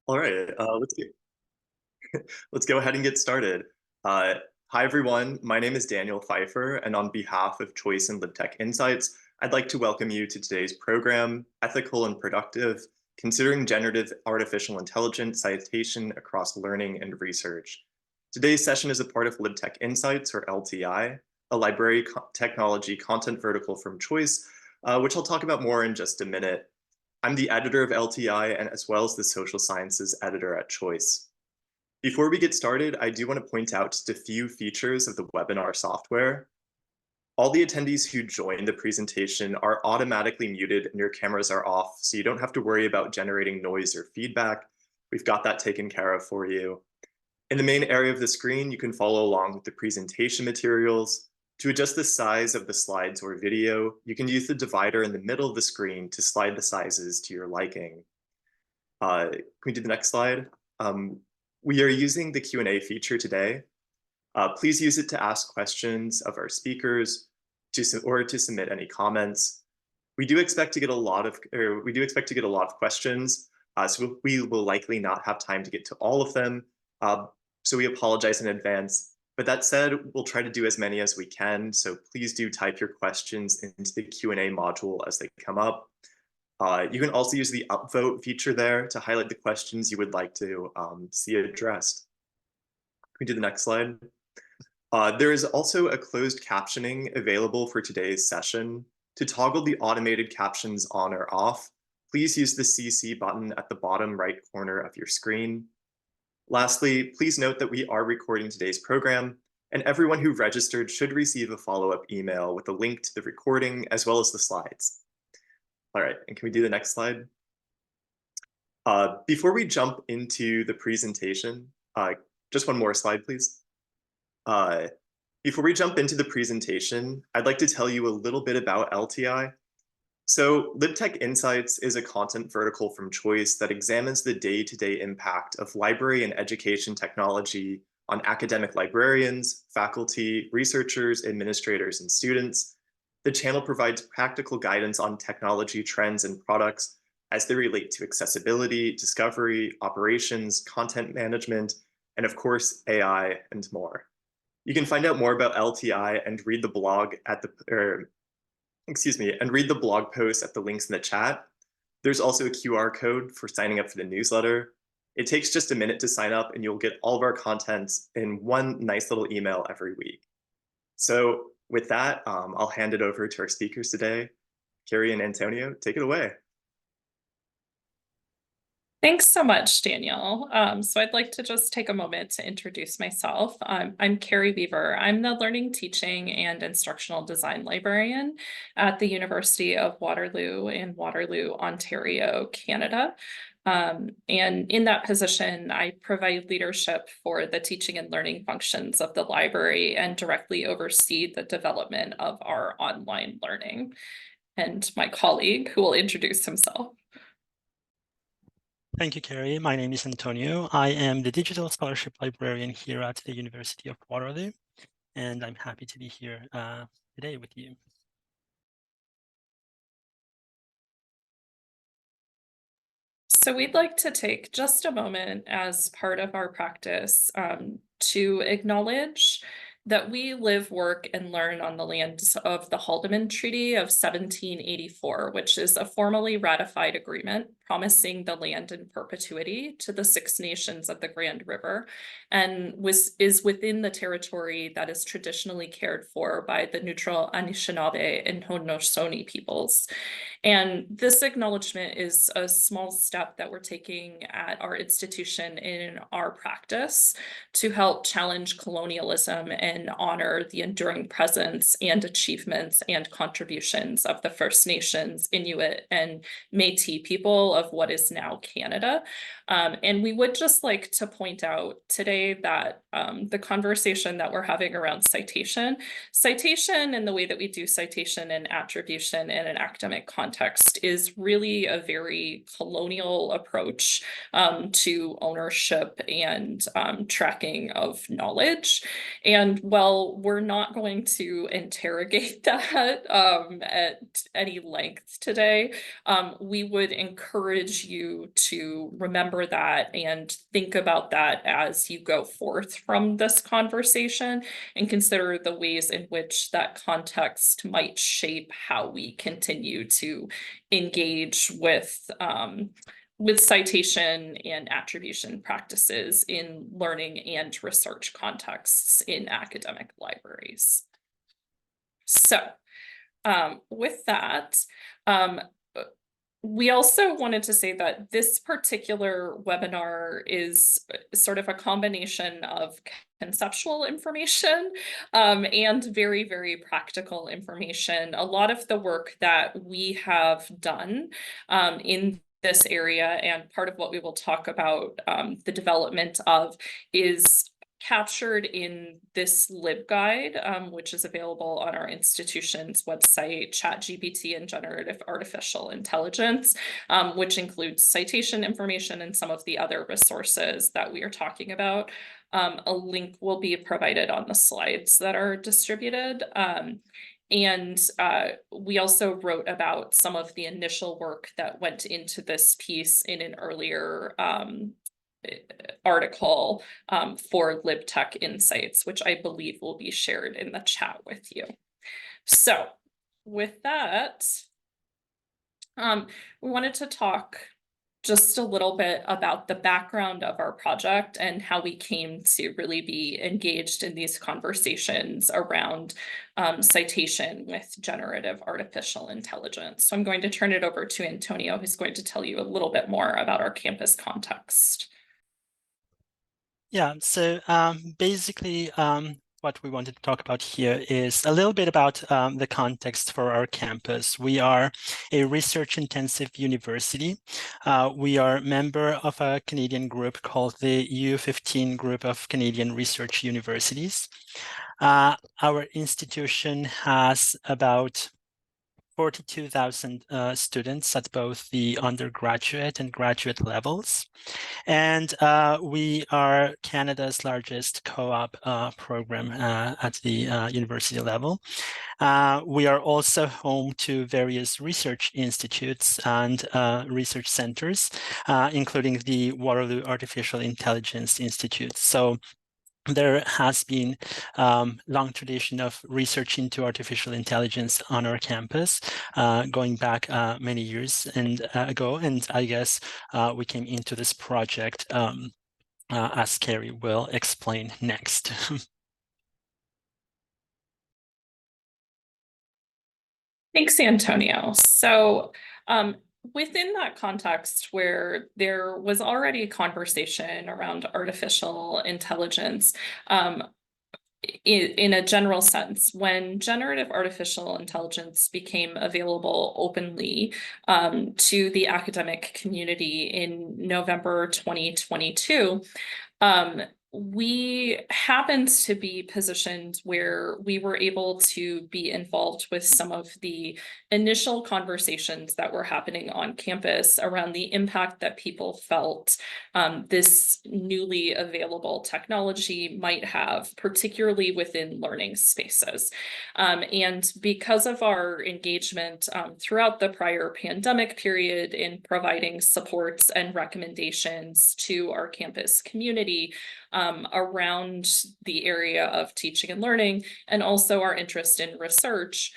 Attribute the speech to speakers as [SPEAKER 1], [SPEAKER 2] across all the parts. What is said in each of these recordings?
[SPEAKER 1] All right, let's go ahead and get started. Uh, Hi, everyone. My name is Daniel Pfeiffer, and on behalf of Choice and LibTech Insights, I'd like to welcome you to today's program, Ethical and Productive, Considering Generative Artificial Intelligence Citation Across Learning and Research. Today's session is a part of LibTech Insights, or LTI, a library technology content vertical from Choice, which I'll talk about more in just a minute. I'm the editor of LTI and as well as the social sciences editor at Choice. Before we get started, I do want to point out just a few features of the webinar software. All the attendees who join the presentation are automatically muted and your cameras are off, so you don't have to worry about generating noise or feedback. We've got that taken care of for you. In the main area of the screen, you can follow along with the presentation materials. To adjust the size of the slides or video, you can use the divider in the middle of the screen to slide the sizes to your liking. Can we do the next slide? We are using the Q&A feature today. Please use it to ask questions of our speakers or to submit any comments. We do expect to get a lot of questions, so we will likely not have time to get to all of them. So we apologize in advance. But that said, we'll try to do as many as we can. So please do type your questions into the Q&A module as they come up. You can also use the upvote feature there to highlight the questions you would like to see addressed. Can we do the next slide? There is also a closed captioning available for today's session. To toggle the automated captions on or off, please use the CC button at the bottom right corner of your screen. Lastly, please note that we are recording today's program, and everyone who registered should receive a follow-up email with a link to the recording as well as the slides. All right, and can we do the next slide? Before we jump into the presentation, just one more slide, please. Before we jump into the presentation, I'd like to tell you a little bit about LTI. So LibTech Insights is a content vertical from Choice that examines the day-to-day impact of library and education technology on academic librarians, faculty, researchers, administrators, and students. The channel provides practical guidance on technology trends and products as they relate to accessibility, discovery, operations, content management, and of course, AI and more. You can find out more about LTI and read the blog at read the blog post at the links in the chat. There's also a QR code for signing up for the newsletter. It takes just a minute to sign up and you'll get all of our content in one nice little email every week. So with that, I'll hand it over to our speakers today. Carrie and Antonio, take it away.
[SPEAKER 2] Thanks so much, Daniel. So I'd like to just take a moment to introduce myself. I'm Carrie Weaver. I'm the Learning, Teaching, and Instructional Design Librarian at the University of Waterloo in Waterloo, Ontario, Canada. And in that position, I provide leadership for the teaching and learning functions of the library and directly oversee the development of our online learning. And my colleague, who will introduce himself.
[SPEAKER 3] Thank you, Carrie. My name is Antonio. I am the Digital Scholarship Librarian here at the University of Waterloo, and I'm happy to be here today with you.
[SPEAKER 2] So we'd like to take just a moment as part of our practice to acknowledge that we live, work, and learn on the lands of the Haldeman Treaty of 1784, which is a formally ratified agreement promising the land in perpetuity to the Six Nations of the Grand River, and is within the territory that is traditionally cared for by the neutral Anishinaabe and Haudenosaunee peoples. And this acknowledgement is a small step that we're taking at our institution in our practice to help challenge colonialism and honor the enduring presence and achievements and contributions of the First Nations, Inuit, and Métis people of what is now Canada. And we would just like to point out today that the conversation that we're having around citation. Citation and the way that we do citation and attribution in an academic context is really a very colonial approach to ownership and tracking of knowledge. And while we're not going to interrogate that at any length today, we would encourage you to remember that and think about that as you go forth from this conversation and consider the ways in which that context might shape how we continue to engage with citation and attribution practices in learning and research contexts in academic libraries. So with that, we also wanted to say that this particular webinar is sort of a combination of conceptual information and very, very practical information. A lot of the work that we have done in this area, and part of what we will talk about the development of, is captured in this LibGuide, which is available on our institution's website, ChatGPT and Generative Artificial Intelligence, which includes citation information and some of the other resources that we are talking about. A link will be provided on the slides that are distributed. And we also wrote about some of the initial work that went into this piece in an earlier article for LibTech Insights, which I believe will be shared in the chat with you. So with that, we wanted to talk just a little bit about the background of our project and how we came to really be engaged in these conversations around citation with generative artificial intelligence. So I'm going to turn it over to Antonio, who's going to tell you a little bit more about our campus context.
[SPEAKER 3] Yeah, so basically what we wanted to talk about here is a little bit about the context for our campus. We are a research-intensive university. We are a member of a Canadian group called the U15 Group of Canadian Research Universities. Our institution has about 42,000 students at both the undergraduate and graduate levels. And we are Canada's largest co-op program at the university level. We are also home to various research institutes and research centers, including the Waterloo Artificial Intelligence Institute. So there has been long tradition of research into artificial intelligence on our campus, going back many years ago. And I guess we came into this project as Carrie will explain next.
[SPEAKER 2] Thanks, Antonio. So within that context where there was already a conversation around artificial intelligence, in a general sense, when generative artificial intelligence became available openly to the academic community in November 2022, we happened to be positioned where we were able to be involved with some of the initial conversations that were happening on campus around the impact that people felt this newly available technology might have, particularly within learning spaces. And because of our engagement throughout the prior pandemic period in providing supports and recommendations to our campus community, around the area of teaching and learning, and also our interest in research,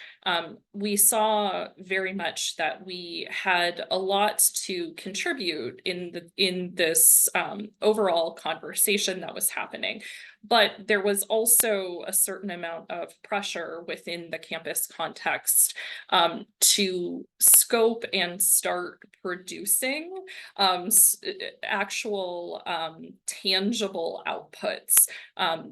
[SPEAKER 2] we saw very much that we had a lot to contribute in this overall conversation that was happening. But there was also a certain amount of pressure within the campus context to scope and start producing actual tangible outputs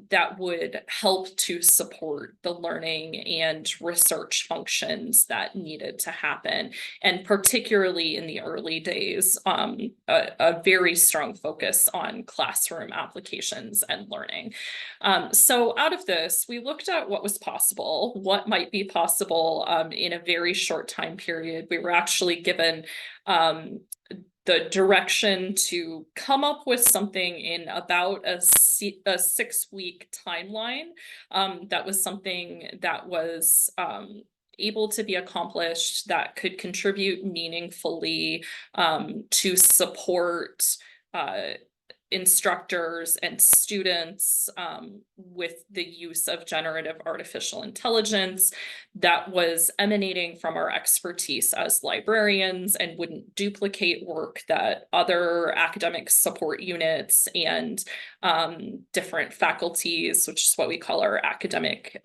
[SPEAKER 2] that would help to support the learning and research functions that needed to happen. And particularly in the early days, a very strong focus on classroom applications and learning. So out of this, we looked at what was possible, what might be possible in a very short time period. We were actually given the direction to come up with something in about a 6-week timeline. That was something that was able to be accomplished, that could contribute meaningfully to support instructors and students with the use of generative artificial intelligence, that was emanating from our expertise as librarians and wouldn't duplicate work that other academic support units and different faculties, which is what we call our academic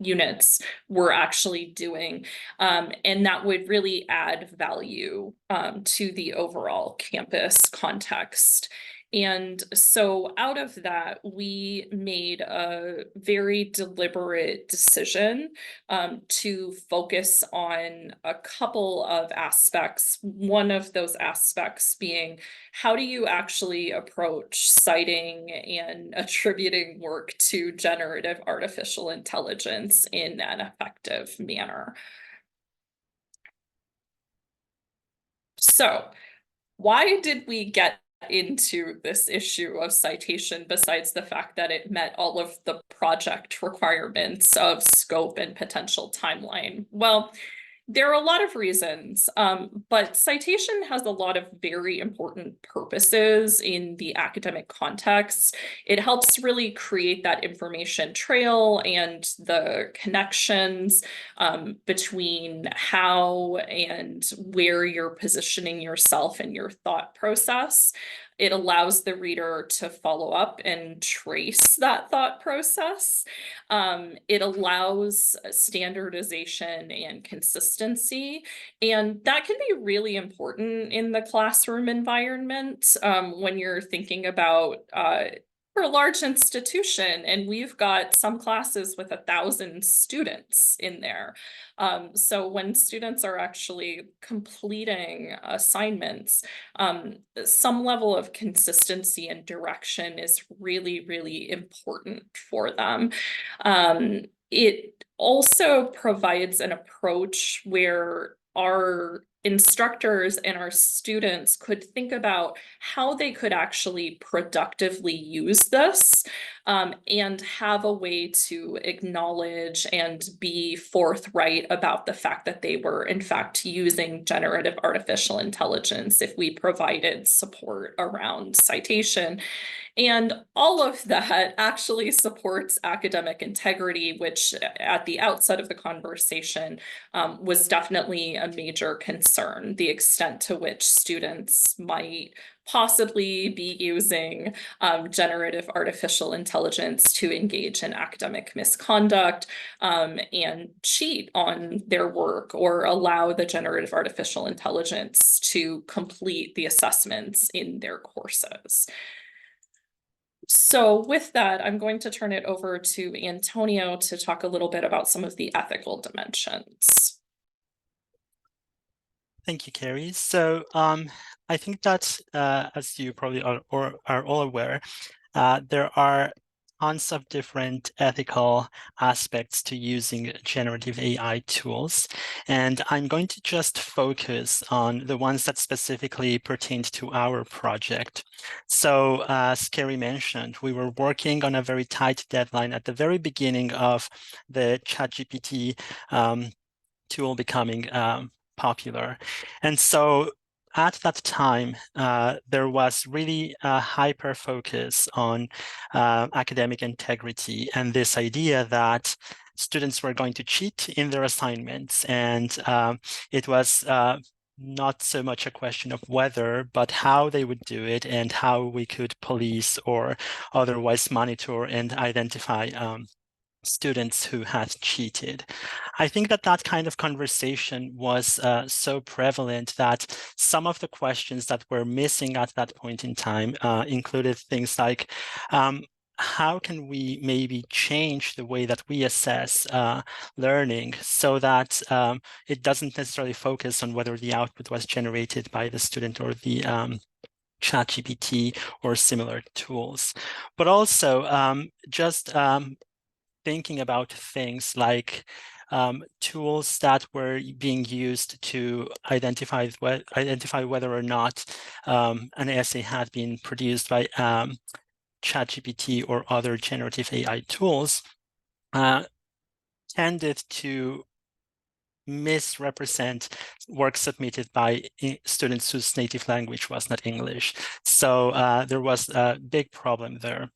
[SPEAKER 2] units, were actually doing, and that would really add value to the overall campus context. And so out of that, we made a very deliberate decision to focus on a couple of aspects. One of those aspects being, how do you actually approach citing and attributing work to generative artificial intelligence in an effective manner? So, why did we get into this issue of citation besides the fact that it met all of the project requirements of scope and potential timeline? Well, there are a lot of reasons, but citation has a lot of very important purposes in the academic context. It helps really create that information trail and the connections between how and where you're positioning yourself in your thought process. It allows the reader to follow up and trace that thought process. It allows standardization and consistency, and that can be really important in the classroom environment when you're thinking about we're a large institution and we've got some classes with 1,000 students in there. So when students are actually completing assignments, some level of consistency and direction is really, really important for them. It also provides an approach where our instructors and our students could think about how they could actually productively use this and have a way to acknowledge and be forthright about the fact that they were in fact using generative artificial intelligence if we provided support around citation. And all of that actually supports academic integrity, which at the outset of the conversation was definitely a major concern, the extent to which students might possibly be using generative artificial intelligence to engage in academic misconduct and cheat on their work or allow the generative artificial intelligence to complete the assessments in their courses. So with that, I'm going to turn it over to Antonio to talk a little bit about some of the ethical dimensions.
[SPEAKER 3] Thank you, Carrie. So I think that, as you probably are all aware, there are tons of different ethical aspects to using generative AI tools. And I'm going to just focus on the ones that specifically pertained to our project. So as Carrie mentioned, we were working on a very tight deadline at the very beginning of the ChatGPT tool becoming popular. And so at that time, there was really a hyper focus on academic integrity and this idea that students were going to cheat in their assignments. And it was not so much a question of whether, but how they would do it and how we could police or otherwise monitor and identify students who had cheated. I think that that kind of conversation was so prevalent that some of the questions that were missing at that point in time included things like, how can we maybe change the way that we assess learning so that it doesn't necessarily focus on whether the output was generated by the student or the ChatGPT or similar tools. But also just thinking about things like tools that were being used to identify whether or not an essay had been produced by ChatGPT or other generative AI tools tended to misrepresent work submitted by students whose native language was not English. So there was a big problem there.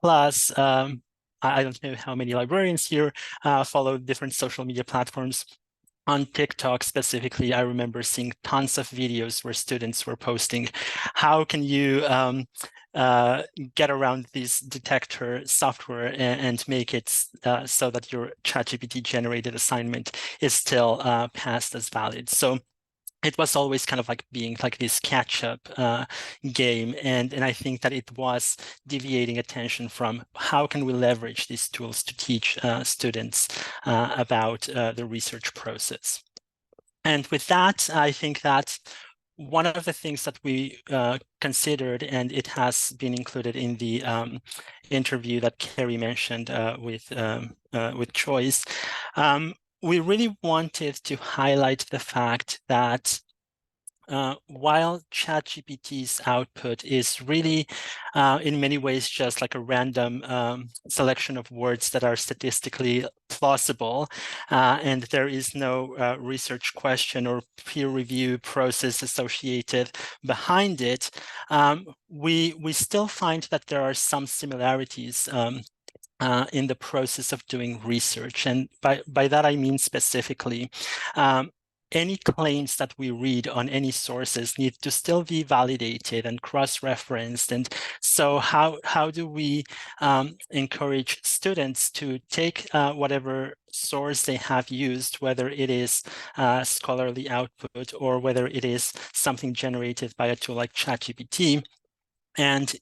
[SPEAKER 3] Plus, I don't know how many librarians here follow different social media platforms. On TikTok specifically, I remember seeing tons of videos where students were posting, how can you get around this detector software and make it so that your ChatGPT generated assignment is still passed as valid. So it was always kind of like being like this catch-up game, and I think that it was deviating attention from how can we leverage these tools to teach students about the research process. And with that, I think that one of the things that we considered, and it has been included in the interview that Kerry mentioned with Choice, we really wanted to highlight the fact that while ChatGPT's output is really, in many ways, just like a random selection of words that are statistically plausible, and there is no research question or peer review process associated behind it, we still find that there are some similarities in the process of doing research. And by that, I mean specifically, any claims that we read on any sources need to still be validated and cross-referenced. And so how do we encourage students to take whatever source they have used, whether it is scholarly output or whether it is something generated by a tool like ChatGPT, and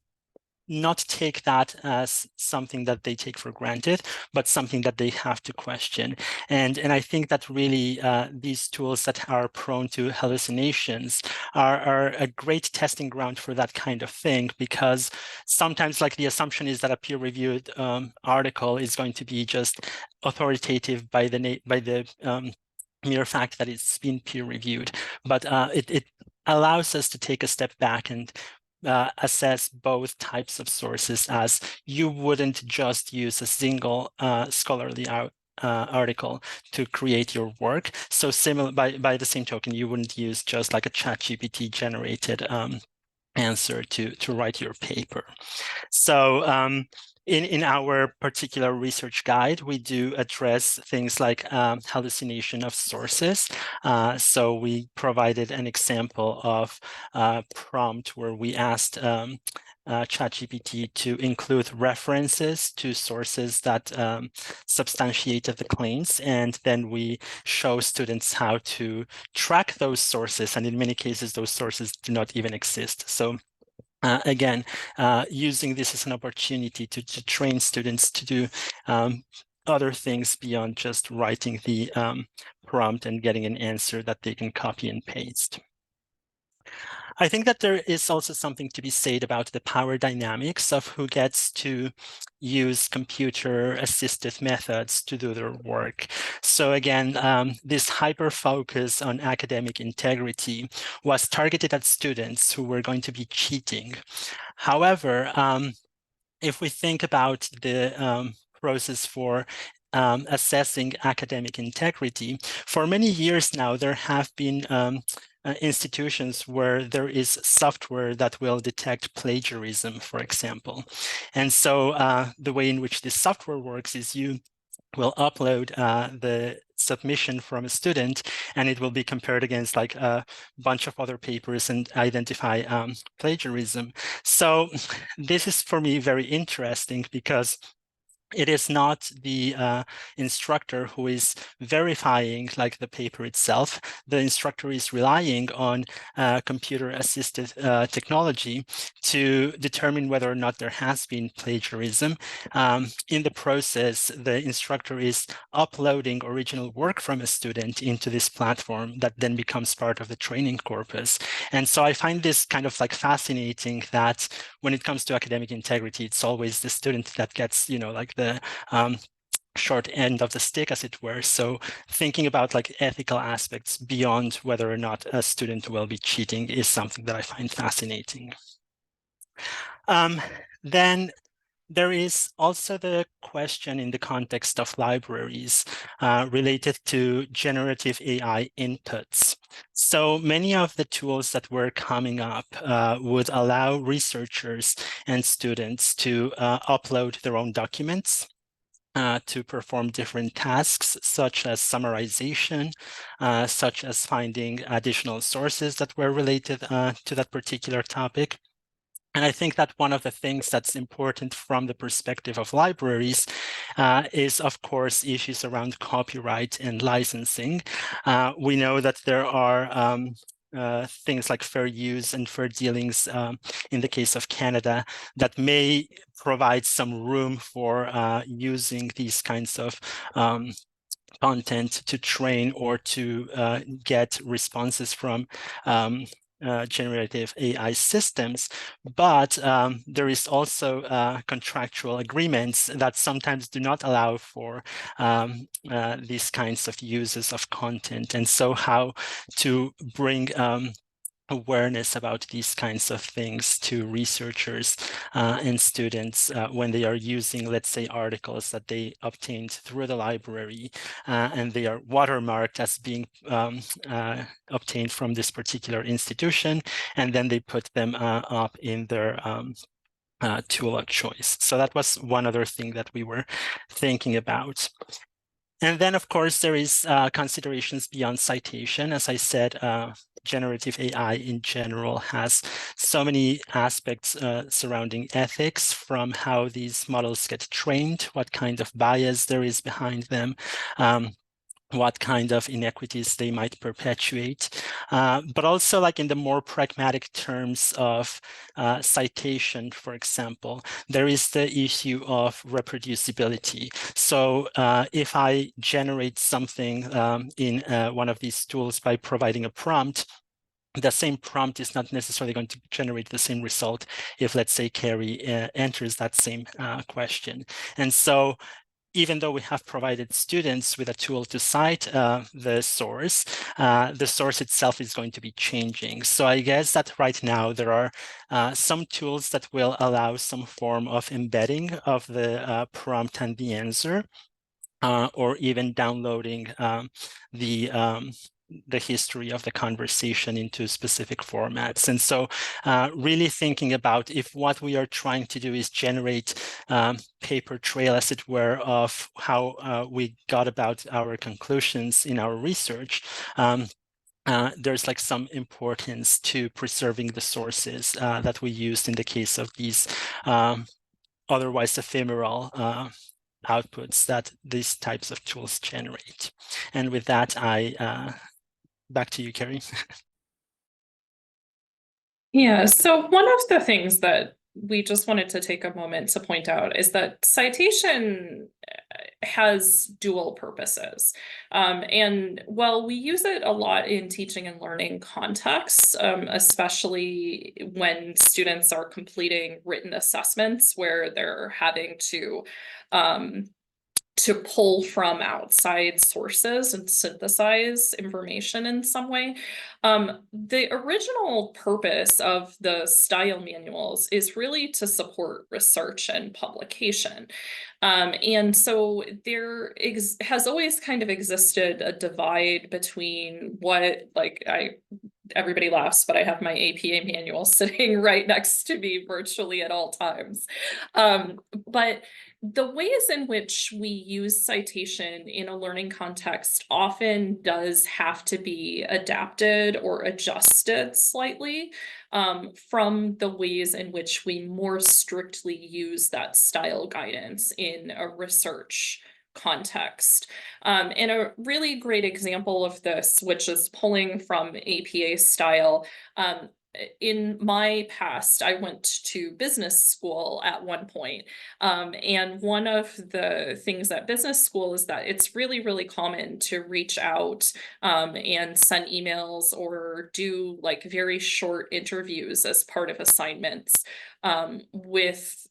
[SPEAKER 3] not take that as something that they take for granted, but something that they have to question. And I think that really these tools that are prone to hallucinations are a great testing ground for that kind of thing, because sometimes like the assumption is that a peer-reviewed article is going to be just authoritative by the mere fact that it's been peer-reviewed. But it allows us to take a step back and assess both types of sources, as you wouldn't just use a single scholarly article to create your work. So similar, by the same token, you wouldn't use just like a ChatGPT generated answer to write your paper. So in our particular research guide, we do address things like hallucination of sources. So we provided an example of a prompt where we asked ChatGPT to include references to sources that substantiated the claims, and then we show students how to track those sources, and in many cases those sources do not even exist. So again, using this as an opportunity to train students to do other things beyond just writing the prompt and getting an answer that they can copy and paste. I think that there is also something to be said about the power dynamics of who gets to use computer-assisted methods to do their work. So again, this hyper-focus on academic integrity was targeted at students who were going to be cheating. However, if we think about the process for assessing academic integrity, for many years now, there have been institutions where there is software that will detect plagiarism, for example. And so the way in which this software works is you will upload the submission from a student, and it will be compared against like a bunch of other papers and identify plagiarism. So this is for me very interesting, because it is not the instructor who is verifying like the paper itself. The instructor is relying on computer-assisted technology to determine whether or not there has been plagiarism. In the process, the instructor is uploading original work from a student into this platform that then becomes part of the training corpus. And so I find this kind of like fascinating that when it comes to academic integrity, it's always the student that gets, like the short end of the stick, as it were. So thinking about like ethical aspects beyond whether or not a student will be cheating is something that I find fascinating. Then there is also the question in the context of libraries related to generative AI inputs. So many of the tools that were coming up would allow researchers and students to upload their own documents to perform different tasks, such as summarization, such as finding additional sources that were related to that particular topic. And I think that one of the things that's important from the perspective of libraries is, of course, issues around copyright and licensing. We know that there are things like fair use and fair dealings in the case of Canada that may provide some room for using these kinds of content to train or to get responses from generative AI systems, but there is also contractual agreements that sometimes do not allow for these kinds of uses of content. And so how to bring awareness about these kinds of things to researchers and students when they are using, let's say, articles that they obtained through the library and they are watermarked as being obtained from this particular institution, and then they put them up in their tool of choice. So that was one other thing that we were thinking about. And then, of course, there is considerations beyond citation. As I said, generative AI in general has so many aspects surrounding ethics, from how these models get trained, what kind of bias there is behind them, what kind of inequities they might perpetuate, but also like in the more pragmatic terms of citation, for example, there is the issue of reproducibility. So if I generate something in one of these tools by providing a prompt, the same prompt is not necessarily going to generate the same result if, let's say, Carrie enters that same question. And so even though we have provided students with a tool to cite the source itself is going to be changing. So I guess that right now there are some tools that will allow some form of embedding of the prompt and the answer, or even downloading the history of the conversation into specific formats. And so really thinking about if what we are trying to do is generate paper trail, as it were, of how we got about our conclusions in our research, there's like some importance to preserving the sources that we used in the case of these otherwise ephemeral outputs that these types of tools generate. And with that, back to you, Carrie.
[SPEAKER 2] Yeah, so one of the things that we just wanted to take a moment to point out is that citation has dual purposes. And while we use it a lot in teaching and learning contexts, especially when students are completing written assessments where they're having to pull from outside sources and synthesize information in some way. The original purpose of the style manuals is really to support research and publication. And so there has always kind of existed a divide between what, like, I everybody laughs, but I have my APA manual sitting right next to me virtually at all times. But the ways in which we use citation in a learning context often does have to be adapted or adjusted slightly from the ways in which we more strictly use that style guidance in a research context. And a really great example of this, which is pulling from APA style, in my past, I went to business school at one point. And one of the things at business school is that it's really, really common to reach out and send emails or do like very short interviews as part of assignments with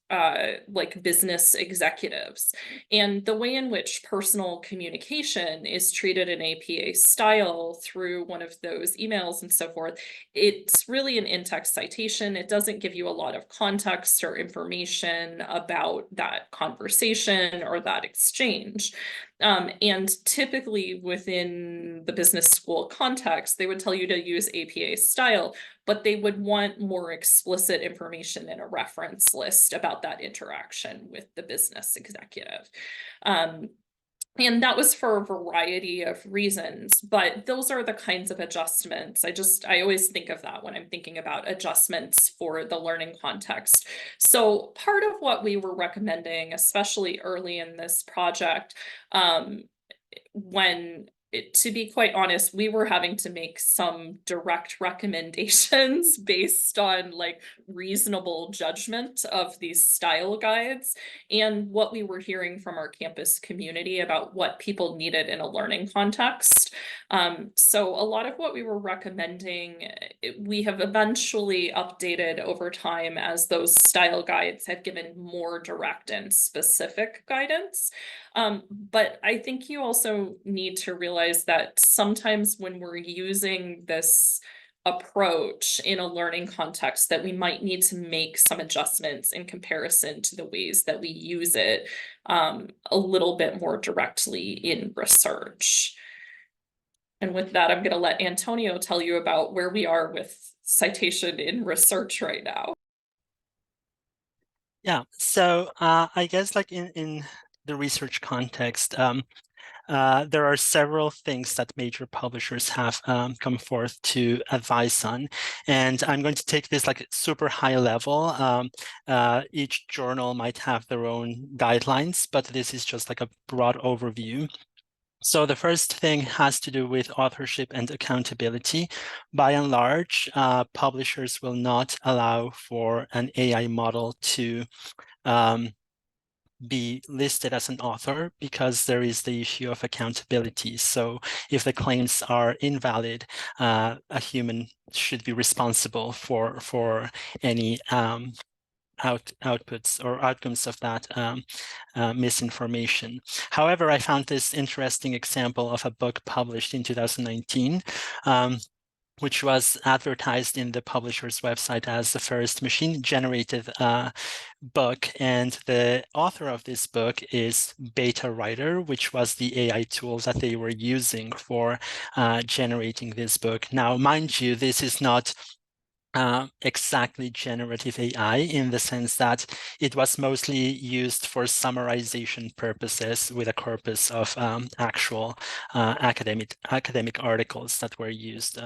[SPEAKER 2] like business executives. And the way in which personal communication is treated in APA style through one of those emails and so forth, it's really an in-text citation. It doesn't give you a lot of context or information about that conversation or that exchange. And typically within the business school context, they would tell you to use APA style, but they would want more explicit information in a reference list about that interaction with the business executive. And that was for a variety of reasons, but those are the kinds of adjustments. I always think of that when I'm thinking about adjustments for the learning context. So part of what we were recommending, especially early in this project, to be quite honest, we were having to make some direct recommendations based on like reasonable judgment of these style guides and what we were hearing from our campus community about what people needed in a learning context. So a lot of what we were recommending, we have eventually updated over time as those style guides have given more direct and specific guidance. But I think you also need to realize that sometimes when we're using this approach in a learning context, that we might need to make some adjustments in comparison to the ways that we use it a little bit more directly in research. And with that, I'm going to let Antonio tell you about where we are with citation in research right now.
[SPEAKER 3] Yeah, so I guess like in the research context, there are several things that major publishers have come forth to advise on. And I'm going to take this like super high level. Each journal might have their own guidelines, but this is just like a broad overview. So the first thing has to do with authorship and accountability. By and large, publishers will not allow for an AI model to be listed as an author because there is the issue of accountability. So if the claims are invalid, a human should be responsible for any outputs or outcomes of that misinformation. However, I found this interesting example of a book published in 2019, which was advertised in the publisher's website as the first machine-generated book. And the author of this book is Beta Writer, which was the AI tool that they were using for generating this book. Now, mind you, this is not exactly generative AI in the sense that it was mostly used for summarization purposes with a corpus of actual academic articles that were used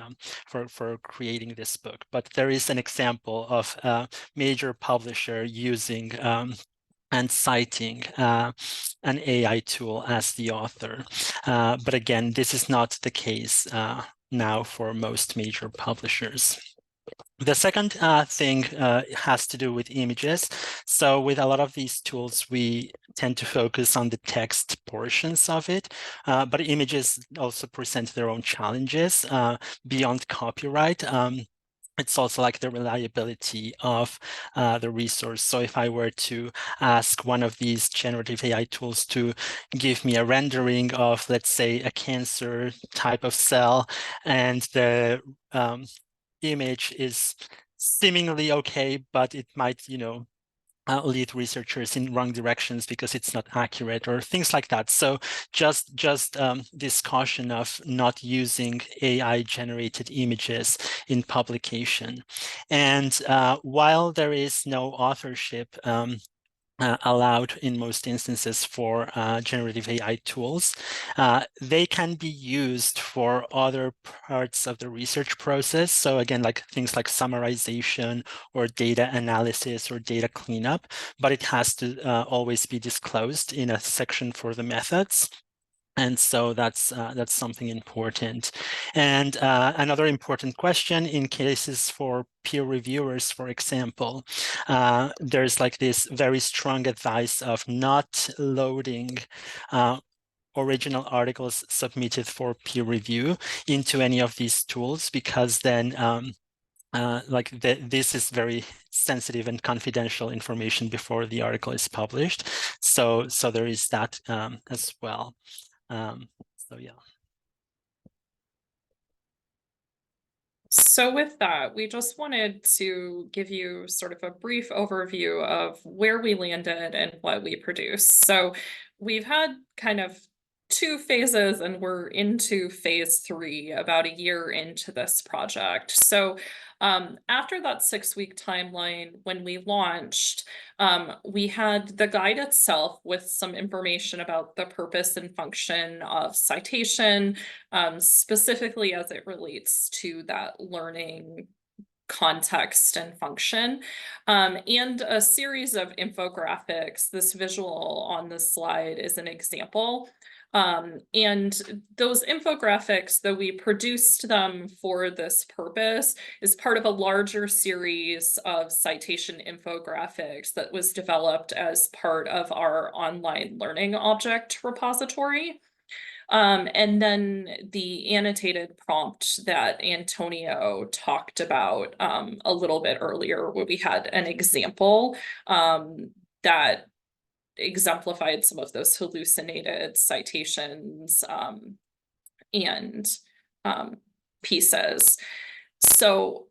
[SPEAKER 3] for creating this book. But there is an example of a major publisher using and citing an AI tool as the author. But again, this is not the case now for most major publishers. The second thing has to do with images. So with a lot of these tools, we tend to focus on the text portions of it, but images also present their own challenges beyond copyright. It's also like the reliability of the resource. So if I were to ask one of these generative AI tools to give me a rendering of, let's say, a cancer type of cell, and the image is seemingly okay, but it might, lead researchers in wrong directions because it's not accurate or things like that. So just this caution of not using AI generated images in publication. And while there is no authorship allowed in most instances for generative AI tools, they can be used for other parts of the research process. So again, like things like summarization or data analysis or data cleanup, but it has to always be disclosed in a section for the methods. And so that's something important. And another important question in cases for peer reviewers, for example, there's like this very strong advice of not loading original articles submitted for peer review into any of these tools, because then this is very sensitive and confidential information before the article is published. So there is that as well. So yeah.
[SPEAKER 2] So with that, we just wanted to give you sort of a brief overview of where we landed and what we produce. So we've had kind of 2 phases, and we're into phase 3, about a year into this project. So after that 6-week timeline, when we launched, we had the guide itself with some information about the purpose and function of Citation, specifically as it relates to that learning context and function, and a series of infographics. This visual on the slide is an example. And those infographics, though we produced them for this purpose, is part of a larger series of citation infographics that was developed as part of our online learning object repository. And then the annotated prompt that Antonio talked about a little bit earlier, where we had an example that exemplified some of those hallucinated citations and pieces. So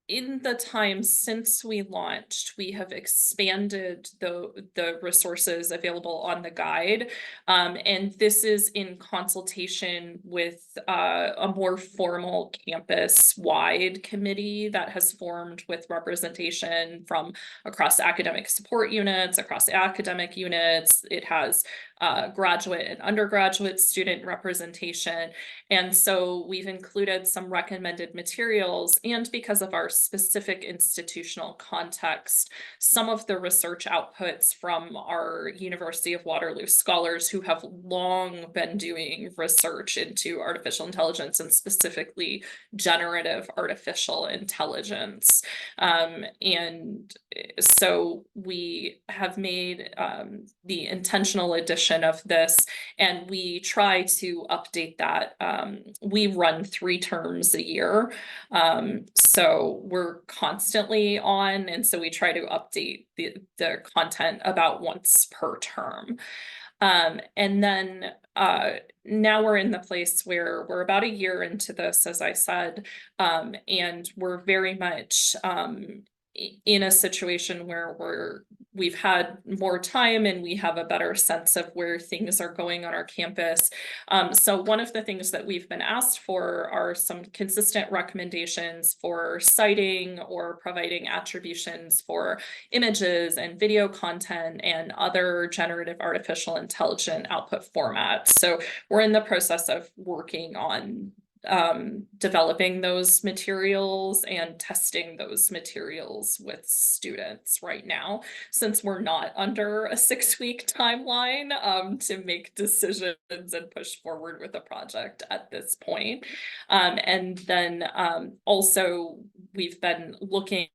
[SPEAKER 2] in the time since we launched, we have expanded the resources available on the guide, and this is in consultation with a more formal campus-wide committee that has formed with representation from across academic support units, across academic units. It has graduate and undergraduate student representation. And so we've included some recommended materials, and because of our specific institutional context, some of the research outputs from our University of Waterloo scholars who have long been doing research into artificial intelligence, and specifically generative artificial intelligence. And so we have made the intentional addition of this, and we try to update that. We run 3 terms a year, so we're constantly on, and so we try to update the content about once per term. And then now we're in the place where we're about a year into this, as I said, and we're very much in a situation where we've had more time and we have a better sense of where things are going on our campus. So one of the things that we've been asked for are some consistent recommendations for citing or providing attributions for images and video content and other generative artificial intelligence output formats. So we're in the process of working on developing those materials and testing those materials with students right now, since we're not under a 6-week timeline to make decisions and push forward with a project at this point. And then also we've been looking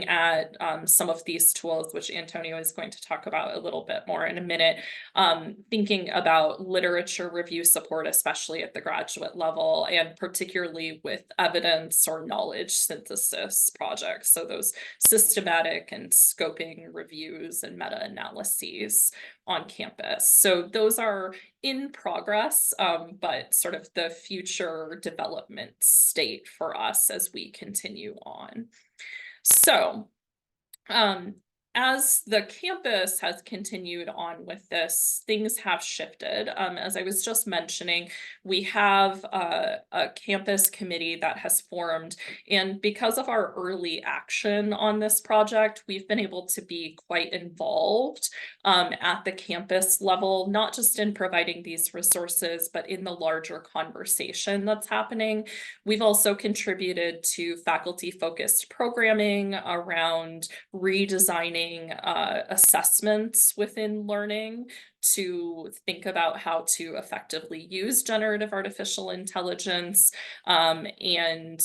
[SPEAKER 2] at some of these tools, which Antonio is going to talk about a little bit more in a minute, thinking about literature review support, especially at the graduate level, and particularly with evidence or knowledge synthesis projects. So those systematic and scoping reviews and meta-analyses on campus. So those are in progress, but sort of the future development state for us as we continue on. So As the campus has continued on with this, things have shifted. As I was just mentioning, we have a campus committee that has formed, and because of our early action on this project, we've been able to be quite involved at the campus level, not just in providing these resources, but in the larger conversation that's happening. We've also contributed to faculty-focused programming around redesigning assessments within learning to think about how to effectively use generative artificial intelligence, and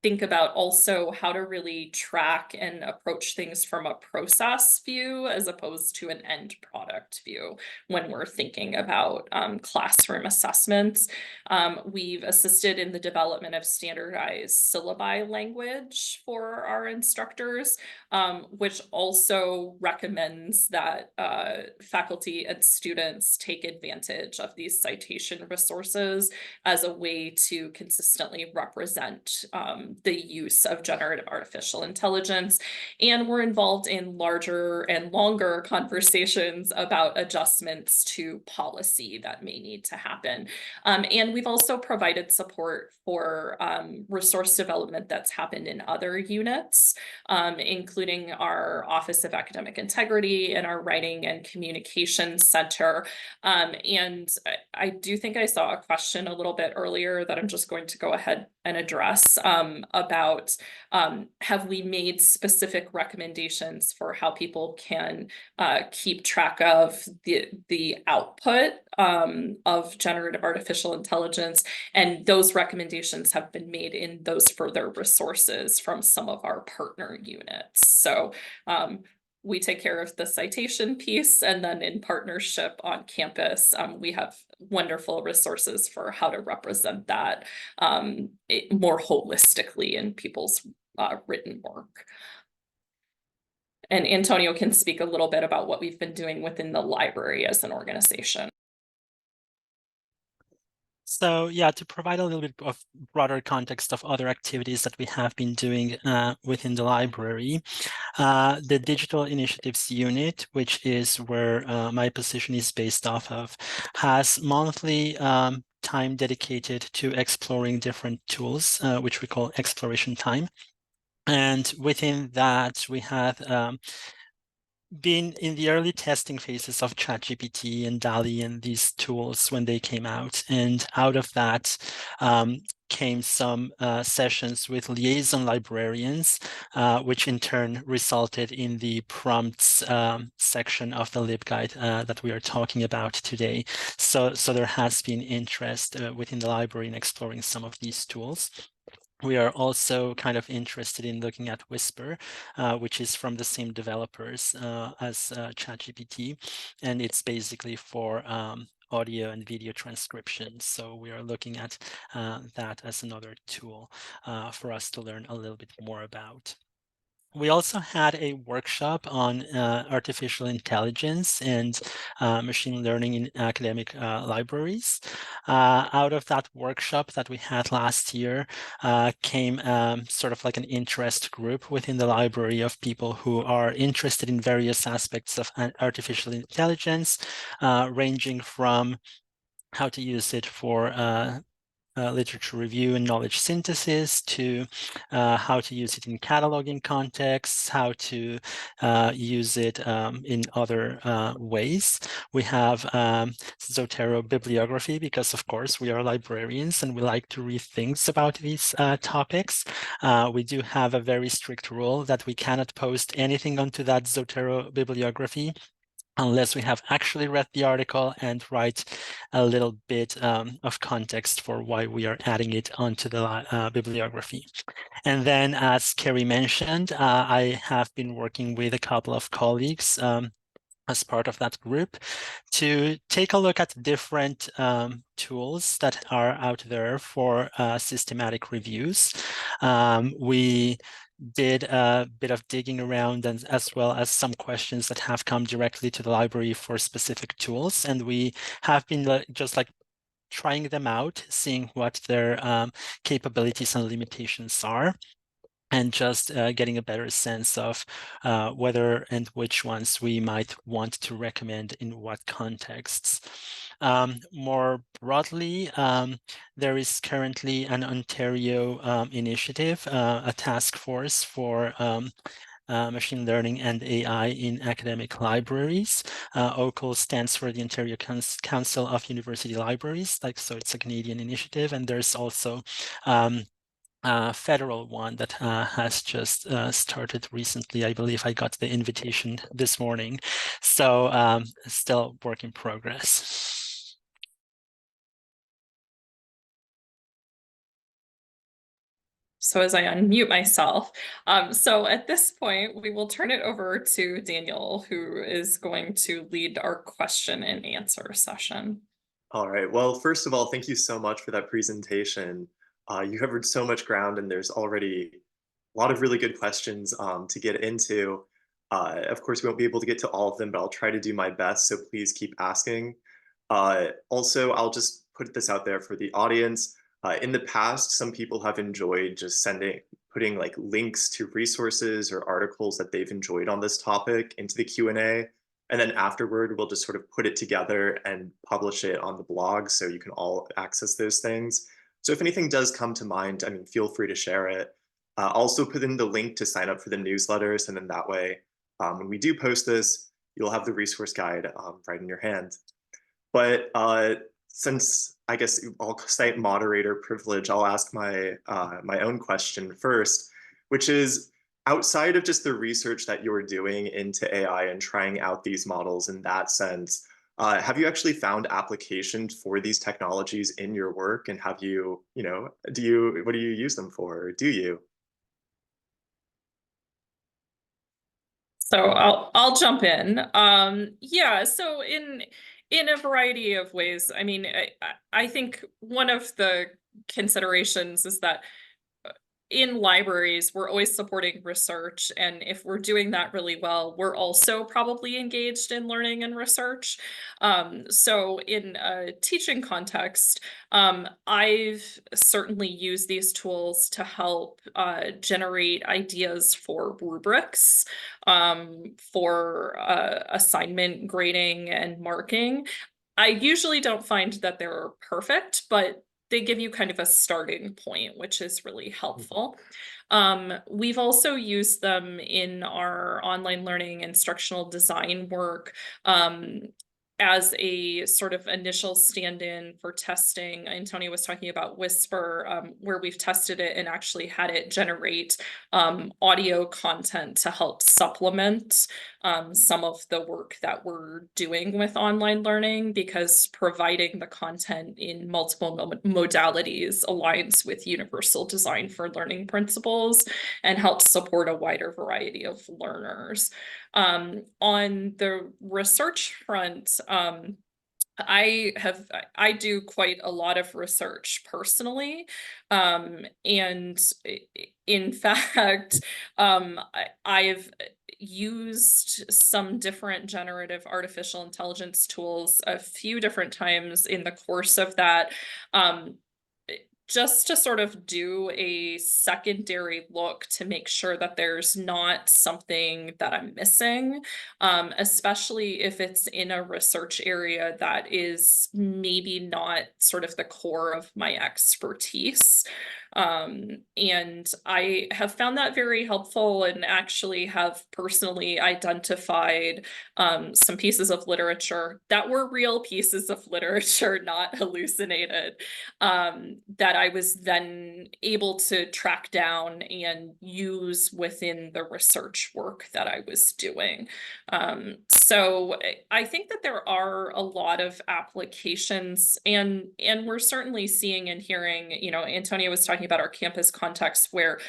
[SPEAKER 2] think about also how to really track and approach things from a process view as opposed to an end product view when we're thinking about classroom assessments. We've assisted in the development of standardized syllabi language for our instructors, which also recommends that faculty and students take advantage of these citation resources as a way to consistently represent the use of generative artificial intelligence. And we're involved in larger and longer conversations about adjustments to policy that may need to happen. And we've also provided support for resource development that's happened in other units, including our Office of Academic Integrity and our Writing and Communication Center. And I do think I saw a question a little bit earlier that I'm just going to go ahead and address about have we made specific recommendations for how people can keep track of the output of generative artificial intelligence, and those recommendations have been made in those further resources from some of our partner units. So we take care of the citation piece, and then in partnership on campus, we have wonderful resources for how to represent that more holistically in people's written work. And Antonio can speak a little bit about what we've been doing within the library as an organization.
[SPEAKER 3] So yeah, to provide a little bit of broader context of other activities that we have been doing within the library, the Digital Initiatives Unit, which is where my position is based off of, has monthly time dedicated to exploring different tools, which we call exploration time. And within that, we have been in the early testing phases of ChatGPT and DALL-E and these tools when they came out. And out of that came some sessions with liaison librarians, which in turn resulted in the prompts section of the LibGuide that we are talking about today. So there has been interest within the library in exploring some of these tools. We are also kind of interested in looking at Whisper, which is from the same developers as ChatGPT, and it's basically for audio and video transcription. So we are looking at that as another tool for us to learn a little bit more about. We also had a workshop on artificial intelligence and machine learning in academic libraries. Out of that workshop that we had last year came sort of like an interest group within the library of people who are interested in various aspects of artificial intelligence, ranging from how to use it for literature review and knowledge synthesis, to how to use it in cataloging contexts, how to use it in other ways. We have Zotero bibliography because, of course, we are librarians and we like to read things about these topics. We do have a very strict rule that we cannot post anything onto that Zotero bibliography unless we have actually read the article and write a little bit of context for why we are adding it onto the bibliography. And then, as Kerry mentioned, I have been working with a couple of colleagues as part of that group to take a look at different tools that are out there for systematic reviews. We did a bit of digging around, and as well as some questions that have come directly to the library for specific tools. And we have been just like trying them out, seeing what their capabilities and limitations are. and just getting a better sense of whether and which ones we might want to recommend in what contexts. More broadly, there is currently an Ontario initiative, a task force for machine learning and AI in academic libraries. OCL stands for the Ontario Council of University Libraries, so it's a Canadian initiative, and there's also federal one that has just started recently. I believe I got the invitation this morning. So still work in progress.
[SPEAKER 2] So as I unmute myself, so at this point, we will turn it over to Daniel, who is going to lead our question and answer session.
[SPEAKER 1] All right. Well, first of all, thank you so much for that presentation. You covered so much ground, and there's already a lot of really good questions to get into. Of course, we won't be able to get to all of them, but I'll try to do my best, so please keep asking. Also, I'll just put this out there for the audience. In the past, some people have enjoyed just putting like links to resources or articles that they've enjoyed on this topic into the Q&A. And then afterward, we'll just sort of put it together and publish it on the blog so you can all access those things. So if anything does come to mind, I mean, feel free to share it. Also put in the link to sign up for the newsletters, and then that way, when we do post this, you'll have the resource guide right in your hand. But since I guess I'll cite moderator privilege, I'll ask my my own question first, which is, outside of just the research that you're doing into AI and trying out these models in that sense, have you actually found applications for these technologies in your work? And have you, what do you use them for? Or do you?
[SPEAKER 2] So I'll jump in. Yeah, so in a variety of ways. I mean, I think one of the considerations is that in libraries, we're always supporting research. And if we're doing that really well, we're also probably engaged in learning and research. So in a teaching context, I've certainly used these tools to help generate ideas for rubrics, for assignment grading and marking. I usually don't find that they're perfect, but they give you kind of a starting point, which is really helpful. We've also used them in our online learning instructional design work as a sort of initial stand-in for testing. Antonio was talking about Whisper, where we've tested it and actually had it generate audio content to help supplement some of the work that we're doing with online learning, because providing the content in multiple modalities aligns with universal design for learning principles and helps support a wider variety of learners. On the research front, I do quite a lot of research personally. And in fact, I've used some different generative artificial intelligence tools a few different times in the course of that. Just to sort of do a secondary look to make sure that there's not something that I'm missing, especially if it's in a research area that is maybe not sort of the core of my expertise. And I have found that very helpful, and actually have personally identified some pieces of literature that were real pieces of literature, not hallucinated, that I was then able to track down and use within the research work that I was doing. So I think that there are a lot of applications, and we're certainly seeing and hearing, Antonio was talking about our campus context where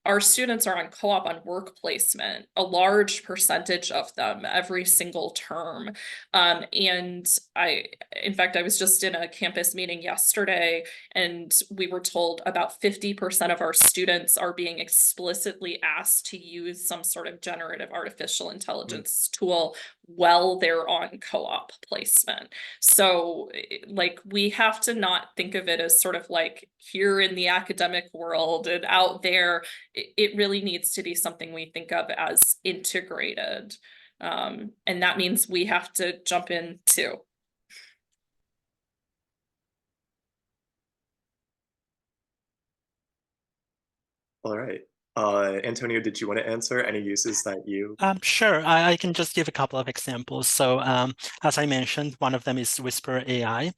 [SPEAKER 2] our students are on co-op on work placement, a large percentage of them every single term. And in fact, I was just in a campus meeting yesterday, and we were told about 50% of our students are being explicitly asked to use some sort of generative artificial intelligence tool while they're on co-op placement. So like we have to not think of it as sort of like here in the academic world and out there. It really needs to be something we think of as integrated. And that means we have to jump in too.
[SPEAKER 1] All right. Antonio, did you want to answer any uses that you?
[SPEAKER 3] Sure, I can just give a couple of examples. So as I mentioned, one of them is Whisper AI.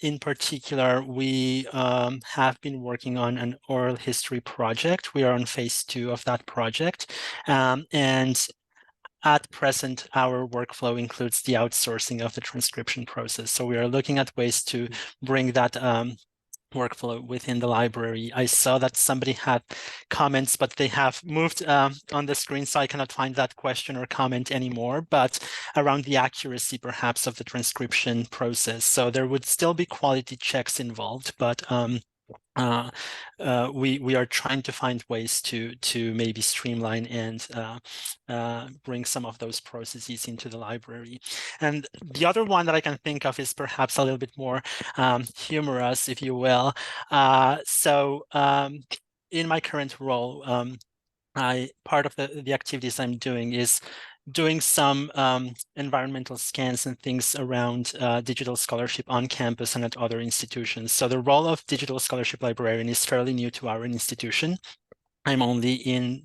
[SPEAKER 3] In particular, we have been working on an oral history project. We are on phase 2 of that project. And at present, our workflow includes the outsourcing of the transcription process. So we are looking at ways to bring that workflow within the library. I saw that somebody had comments, but they have moved on the screen, so I cannot find that question or comment anymore, but around the accuracy perhaps of the transcription process. So there would still be quality checks involved, but we are trying to find ways to maybe streamline and bring some of those processes into the library. And the other one that I can think of is perhaps a little bit more humorous, if you will. In my current role, part of the activities I'm doing is doing some environmental scans and things around digital scholarship on campus and at other institutions. So the role of digital scholarship librarian is fairly new to our institution. I'm only in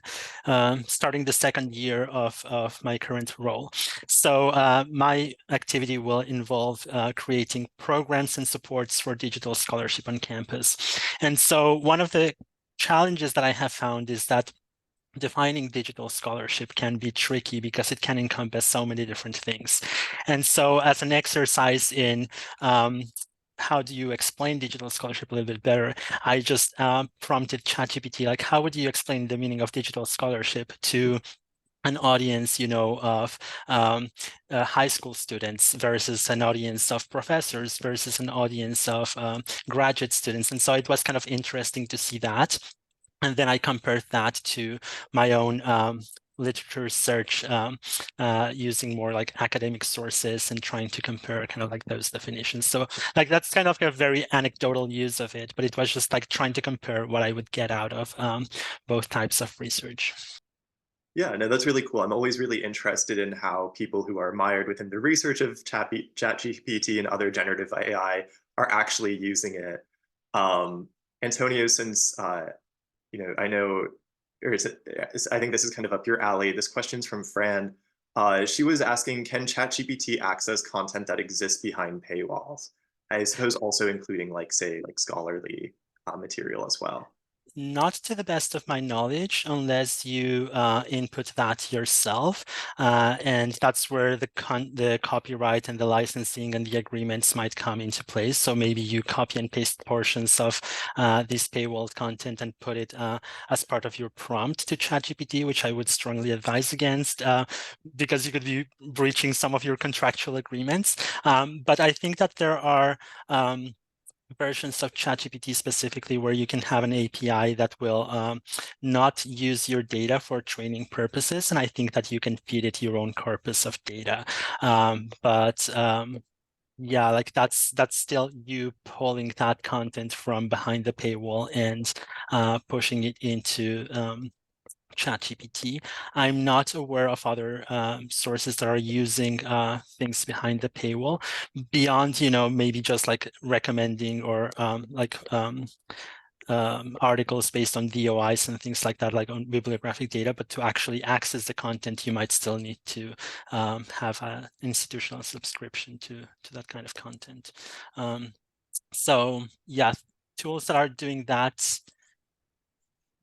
[SPEAKER 3] starting the second year of my current role. So my activity will involve creating programs and supports for digital scholarship on campus. And so one of the challenges that I have found is that defining digital scholarship can be tricky because it can encompass so many different things. And so as an exercise in how do you explain digital scholarship a little bit better, I just prompted ChatGPT, like, how would you explain the meaning of digital scholarship to an audience, of high school students versus an audience of professors versus an audience of graduate students. And so it was kind of interesting to see that. And then I compared that to my own literature search using more like academic sources and trying to compare kind of like those definitions. So like that's kind of a very anecdotal use of it, but it was just like trying to compare what I would get out of both types of research.
[SPEAKER 1] Yeah, no, that's really cool. I'm always really interested in how people who are mired within the research of ChatGPT and other generative AI are actually using it. Antonio, since I know, I think this is kind of up your alley. This question's from Fran. She was asking, can ChatGPT access content that exists behind paywalls? I suppose also including like, say, like scholarly material as well.
[SPEAKER 3] Not to the best of my knowledge, unless you input that yourself. And that's where the copyright and the licensing and the agreements might come into place. So maybe you copy and paste portions of this paywall content and put it as part of your prompt to ChatGPT, which I would strongly advise against because you could be breaching some of your contractual agreements. But I think that there are versions of ChatGPT specifically where you can have an API that will not use your data for training purposes. And I think that you can feed it your own corpus of data. Yeah, like that's still you pulling that content from behind the paywall and pushing it into ChatGPT. I'm not aware of other sources that are using things behind the paywall beyond, maybe just like recommending or articles based on DOIs and things like that, like on bibliographic data. But to actually access the content, you might still need to have an institutional subscription to that kind of content. So yeah, tools that are doing that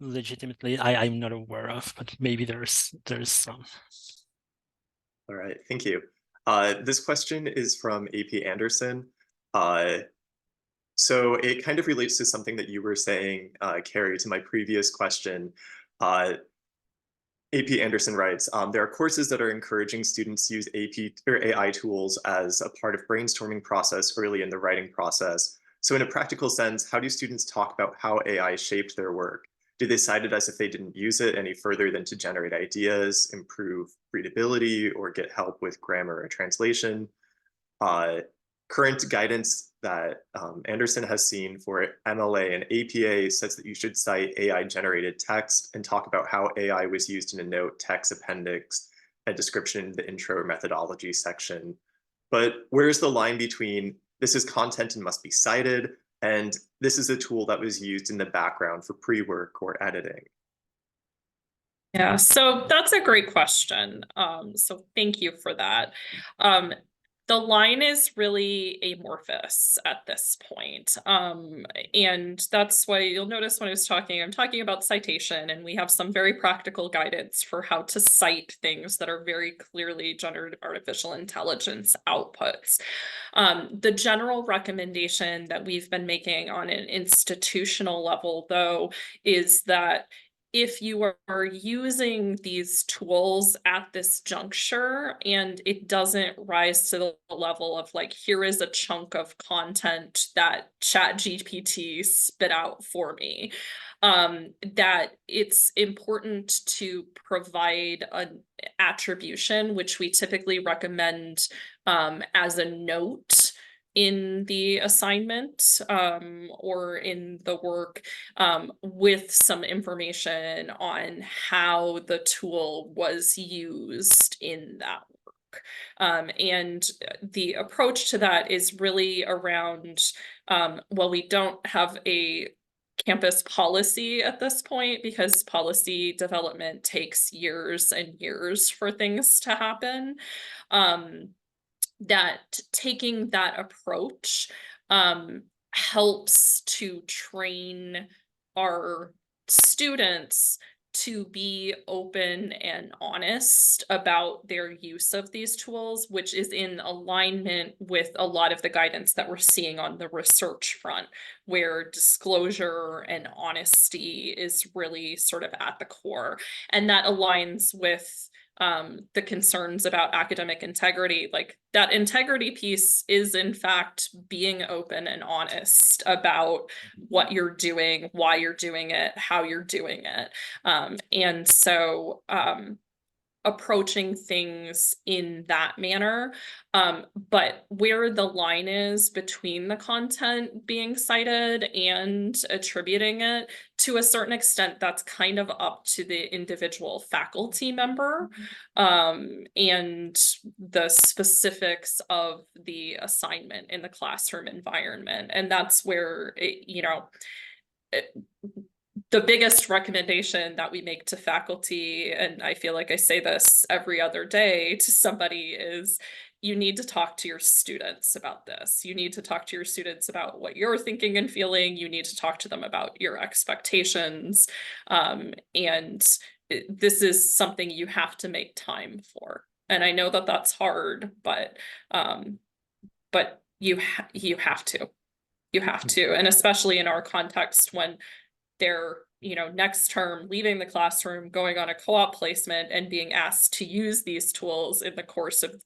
[SPEAKER 3] legitimately I'm not aware of, but maybe there's some.
[SPEAKER 1] All right, thank you. This question is from AP Anderson. So it kind of relates to something that you were saying, Carrie, to my previous question. AP Anderson writes, there are courses that are encouraging students to use AP or AI tools as a part of brainstorming process early in the writing process. So in a practical sense, how do students talk about how AI shaped their work? Do they cite it as if they didn't use it any further than to generate ideas, improve readability, or get help with grammar or translation? Current guidance that Anderson has seen for MLA and APA says that you should cite AI-generated text and talk about how AI was used in a note, text appendix, a description in the intro methodology section. But where's the line between this is content and must be cited, and this is a tool that was used in the background for pre-work or editing?
[SPEAKER 2] Yeah, so that's a great question. So thank you for that. The line is really amorphous at this point. And that's why you'll notice when I was talking, I'm talking about citation, and we have some very practical guidance for how to cite things that are very clearly generative artificial intelligence outputs. The general recommendation that we've been making on an institutional level, though, is that if you are using these tools at this juncture and it doesn't rise to the level of like, here is a chunk of content that ChatGPT spit out for me, that it's important to provide an attribution, which we typically recommend as a note in the assignment or in the work, with some information on how the tool was used in that work. And the approach to that is really around, well, we don't have a campus policy at this point because policy development takes years and years for things to happen. That taking that approach helps to train our students to be open and honest about their use of these tools, which is in alignment with a lot of the guidance that we're seeing on the research front, where disclosure and honesty is really sort of at the core. And that aligns with the concerns about academic integrity. Like, that integrity piece is in fact being open and honest about what you're doing, why you're doing it, how you're doing it. And so approaching things in that manner. But where the line is between the content being cited and attributing it, to a certain extent, that's kind of up to the individual faculty member and the specifics of the assignment in the classroom environment. And that's where, the biggest recommendation that we make to faculty, and I feel like I say this every other day to somebody, is you need to talk to your students about this. You need to talk to your students about what you're thinking and feeling. You need to talk to them about your expectations. And this is something you have to make time for. And I know that that's hard, but you have to. You have to, and especially in our context when they're, next term leaving the classroom, going on a co-op placement and being asked to use these tools in the course of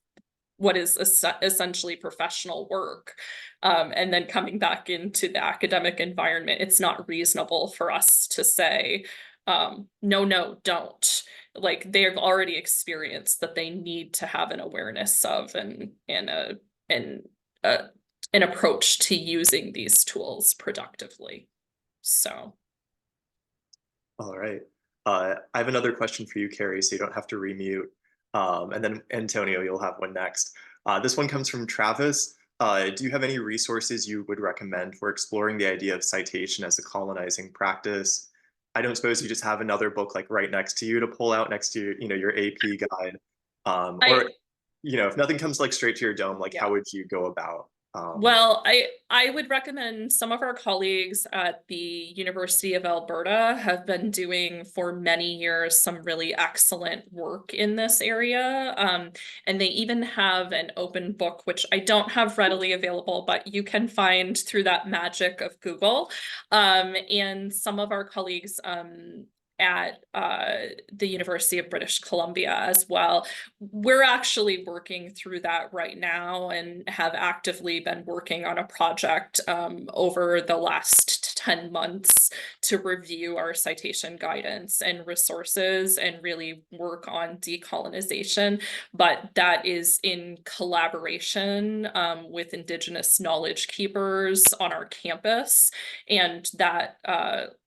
[SPEAKER 2] what is essentially professional work, and then coming back into the academic environment. It's not reasonable for us to say, no, don't. Like, they've already experienced that they need to have an awareness of and an approach to using these tools productively. So.
[SPEAKER 1] All right. I have another question for you, Carrie, so you don't have to remute. And then Antonio, you'll have one next. This one comes from Travis. Do you have any resources you would recommend for exploring the idea of citation as a colonizing practice? I don't suppose you just have another book like right next to you to pull out next to your AP guide. Or if nothing comes like straight to your dome, like how would you go about?
[SPEAKER 2] Well, I would recommend some of our colleagues at the University of Alberta have been doing for many years some really excellent work in this area. And they even have an open book, which I don't have readily available, but you can find through that magic of Google. And some of our colleagues at the University of British Columbia as well. We're actually working through that right now and have actively been working on a project over the last 10 months to review our citation guidance and resources and really work on decolonization. But that is in collaboration with Indigenous knowledge keepers on our campus. And that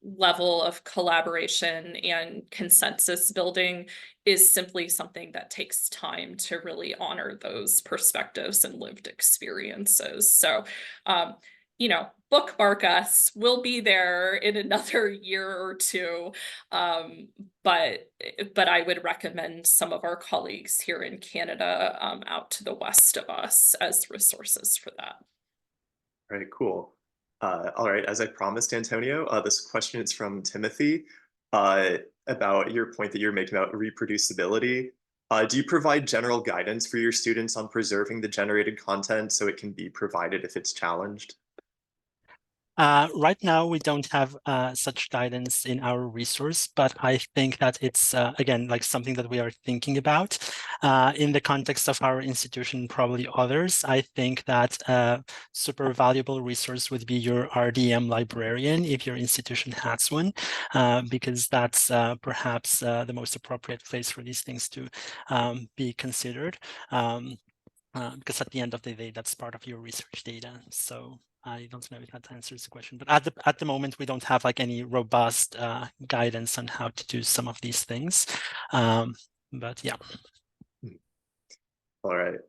[SPEAKER 2] level of collaboration and consensus building is simply something that takes time to really honor those perspectives and lived experiences. So, you know, bookmark us. We'll be there in another year or two. But I would recommend some of our colleagues here in Canada out to the west of us as resources for that.
[SPEAKER 1] All right, cool. All right, as I promised, Antonio, this question is from Timothy about your point that you're making about reproducibility. Do you provide general guidance for your students on preserving the generated content so it can be provided if it's challenged?
[SPEAKER 3] Right now, we don't have such guidance in our resource, but I think that it's, again, like something that we are thinking about. In the context of our institution, probably others, I think that a super valuable resource would be your RDM librarian, if your institution has one, because that's perhaps the most appropriate place for these things to be considered. Because at the end of the day, that's part of your research data. So I don't know if that answers the question, but at the moment, we don't have like any robust guidance on how to do some of these things. But yeah.
[SPEAKER 1] All right.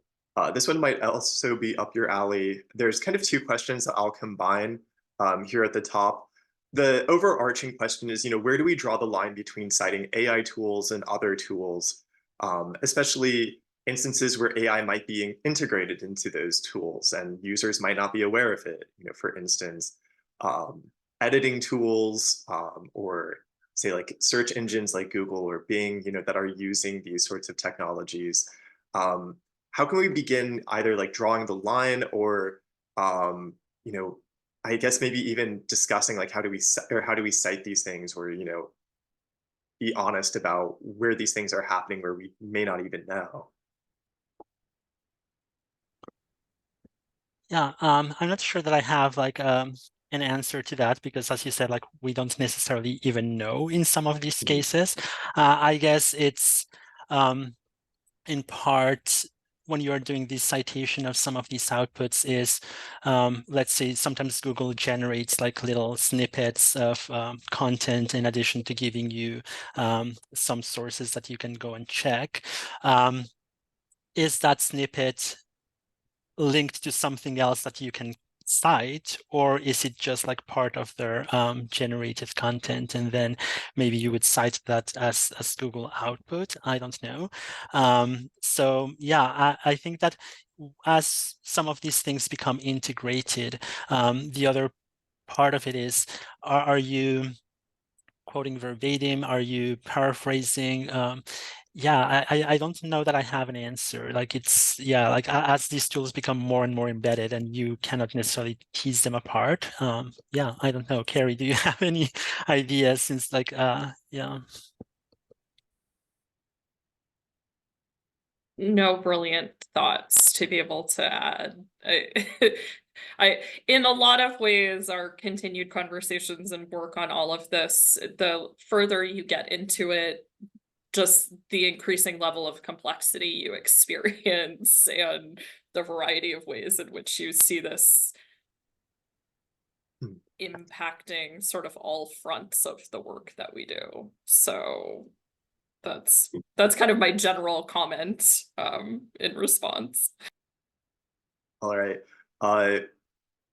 [SPEAKER 1] This one might also be up your alley. There's kind of two questions that I'll combine here at the top. The overarching question is, where do we draw the line between citing AI tools and other tools, especially instances where AI might be integrated into those tools and users might not be aware of it. For instance, editing tools or say like search engines like Google or Bing, that are using these sorts of technologies. How can we begin either like drawing the line or, I guess maybe even discussing like how do we cite these things or, be honest about where these things are happening where we may not even know.
[SPEAKER 3] Yeah, I'm not sure that I have like an answer to that because, as you said, like we don't necessarily even know in some of these cases. I guess it's in part when you are doing the citation of some of these outputs is, let's say sometimes Google generates like little snippets of content in addition to giving you some sources that you can go and check. Is that snippet linked to something else that you can cite, or is it just like part of their generated content, and then maybe you would cite that as Google output? I don't know. So yeah, I think that as some of these things become integrated, the other part of it is, are you quoting verbatim? Are you paraphrasing? Yeah, I don't know that I have an answer. Like it's, yeah, like as these tools become more and more embedded and you cannot necessarily tease them apart. Yeah, I don't know. Carrie, do you have any ideas since like, yeah.
[SPEAKER 2] No brilliant thoughts to be able to add. In a lot of ways, our continued conversations and work on all of this, the further you get into it, just the increasing level of complexity you experience and the variety of ways in which you see this impacting sort of all fronts of the work that we do. So that's kind of my general comment in response.
[SPEAKER 1] All right.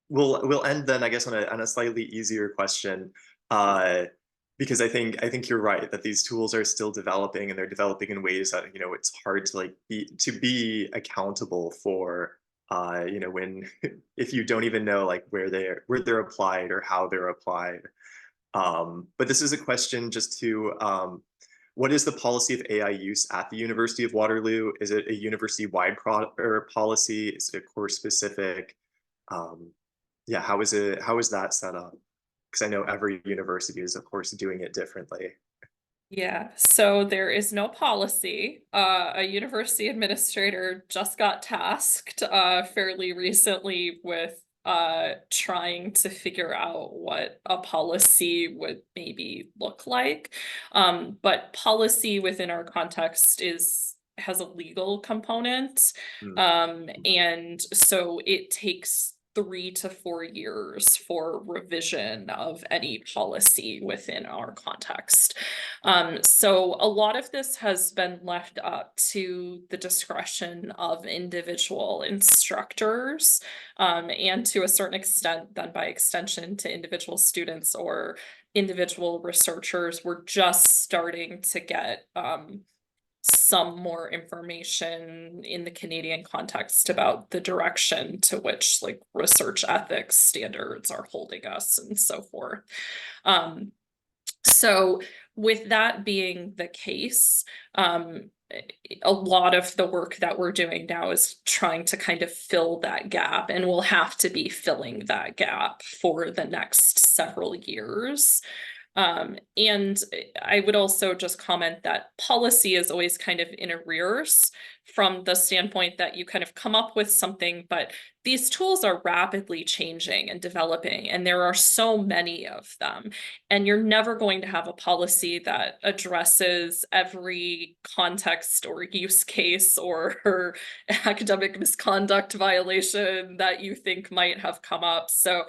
[SPEAKER 1] We'll end then, I guess, on a slightly easier question, because I think you're right that these tools are still developing and they're developing in ways that it's hard to like be accountable for. When if you don't even know like where they're applied or how they're applied. But this is a question just to what is the policy of AI use at the University of Waterloo? Is it a university-wide policy? Is it a course specific? Yeah, how is that set up? Because I know every university is, of course, doing it differently.
[SPEAKER 2] Yeah, so there is no policy. A university administrator just got tasked fairly recently with trying to figure out what a policy would maybe look like. But policy within our context has a legal component. And so it takes 3 to 4 years for revision of any policy within our context. So a lot of this has been left up to the discretion of individual instructors, and to a certain extent, then by extension to individual students or individual researchers. We're just starting to get some more information in the Canadian context about the direction to which like research ethics standards are holding us and so forth. So with that being the case, a lot of the work that we're doing now is trying to kind of fill that gap, and we'll have to be filling that gap for the next several years. And I would also just comment that policy is always kind of in arrears from the standpoint that you kind of come up with something, but these tools are rapidly changing and developing, and there are so many of them. And you're never going to have a policy that addresses every context or use case or academic misconduct violation that you think might have come up. So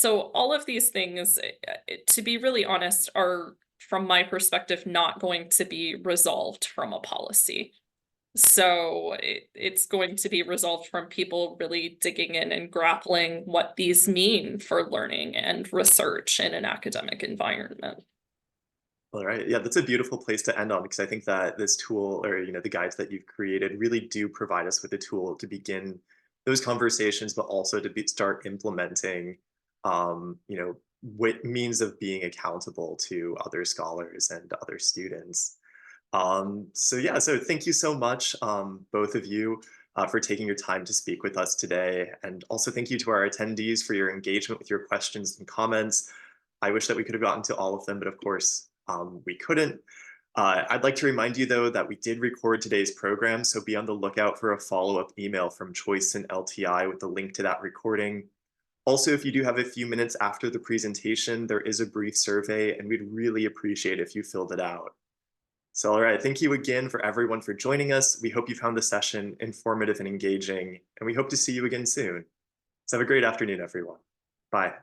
[SPEAKER 2] all of these things, to be really honest, are, from my perspective, not going to be resolved from a policy. So it's going to be resolved from people really digging in and grappling what these mean for learning and research in an academic environment.
[SPEAKER 1] All right. Yeah, that's a beautiful place to end on, because I think that this tool, or the guides that you've created, really do provide us with a tool to begin those conversations, but also to start implementing, what means of being accountable to other scholars and other students. So thank you so much, both of you, for taking your time to speak with us today. And also thank you to our attendees for your engagement with your questions and comments. I wish that we could have gotten to all of them, but of course we couldn't. I'd like to remind you, though, that we did record today's program, so be on the lookout for a follow-up email from Choice and LTI with a link to that recording. Also, if you do have a few minutes after the presentation, there is a brief survey, and we'd really appreciate if you filled it out. So, all right, thank you again for everyone for joining us. We hope you found the session informative and engaging, and we hope to see you again soon. So have a great afternoon, everyone. Bye.